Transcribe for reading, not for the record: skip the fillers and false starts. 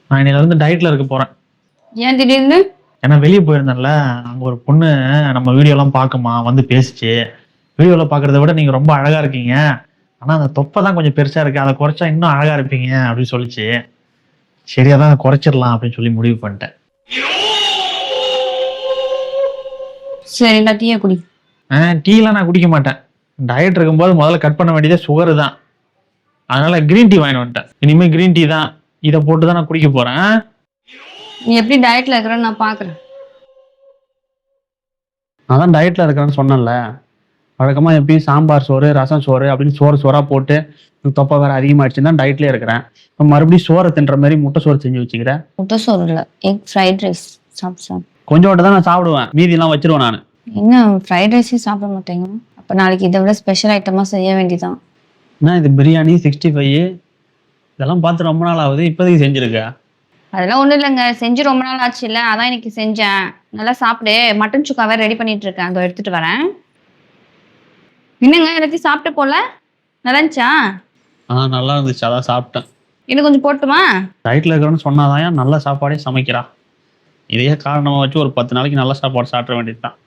நான் இன்னையில டயட்ல இருக்க போறேன். ஏன் திடீர்னு? ஏன்னா வெளியே போயிருந்தேன்ல, அங்க ஒரு பொண்ணு நம்ம வீடியோலாம் பார்க்குமா, வந்து பேசுச்சு. வீடியோல பார்க்கறத விட நீங்க ரொம்ப அழகா இருக்கீங்க. ஆனா அந்த தொப்பை தான் கொஞ்சம் பெருசா இருக்கு. அதை குறைச்சா இன்னும் அழகா இருப்பீங்க அப்படின்னு சொல்லிச்சு. சரி அதான் குறைச்சிடலாம் அப்படின்னு சொல்லி முடிவு பண்ணிட்டேன். சரி நான் டீயை குடி. டீலாம் நான் குடிக்க மாட்டேன். டயட் இருக்கும்போது முதல்ல கட் பண்ண வேண்டியதே சுகர் தான். அதனால கிரீன் டீ வாங்கிட்டு வந்துட்டேன். இனிமே கிரீன் டீ தான். இதை போட்டு தான் நான் குடிக்க போறேன். நீ எப்படி டயட்ல இருக்கிறன்னு நான் பாக்குறேன். நான் தான் டயட்ல இருக்கிறேன்னு சொன்னேன்ல. வழக்கமா எப்பயும் சாம்பார் சோறு, ரசம் சோறு அப்படின்னு சோறா போட்டு தொப்பை வேற அதிகமாயிடுச்சுன்னு தான் டயட்லயே இருக்கிறேன். இப்போ மறுபடியும் சோறை தின்ற மாதிரி முட்டை சோறு செஞ்சு வச்சுக்கிறேன். முட்டை சோறு இல்ல, எக் ஃப்ரைட் ரைஸ் சாப்பிட்டு. கொஞ்சோண்டு தான் நான் சாப்பிடுவேன், மீதி எல்லாம் வச்சிருவேன் நான். என்ன ஃப்ரைட் ரைஸே சாப்பிட மாட்டேங்க? அப்ப நாளைக்கு இதை விட ஸ்பெஷல் ஐட்டமா செய்ய வேண்டியதான். என்ன இது பிரியாணி 65 இதெல்லாம் பார்த்து ரொம்ப நாள் ஆகுது, இப்போதைக்கு செஞ்சிருக்க? அதெல்லாம் ஒண்ணும் இல்லைங்க, செஞ்சு ரொம்ப நாள் ஆச்சு இல்ல, அதான் இன்னைக்கு செஞ்சேன். நல்லா சாப்பிடு. மட்டன் சுக்காவே ரெடி பண்ணிட்டு இருக்கேன், அதோ எடுத்துட்டு வரேன். என்னங்க எல்லாத்தையும் சாப்பிட்டு போல? நல்லா இருந்துச்சா? நல்லா இருந்துச்சு, அதான் சாப்பிட்டேன். இன்னும் கொஞ்சம் போட்டுமா? டயட்ல இருக்கிறேன்னு சொன்னாதான் நல்ல சாப்பாடே சமைக்கிறா. இதையே காரணமா வச்சு ஒரு 10 நாளைக்கு நல்ல சாப்பாடு சாப்பிட வேண்டியதுதான்.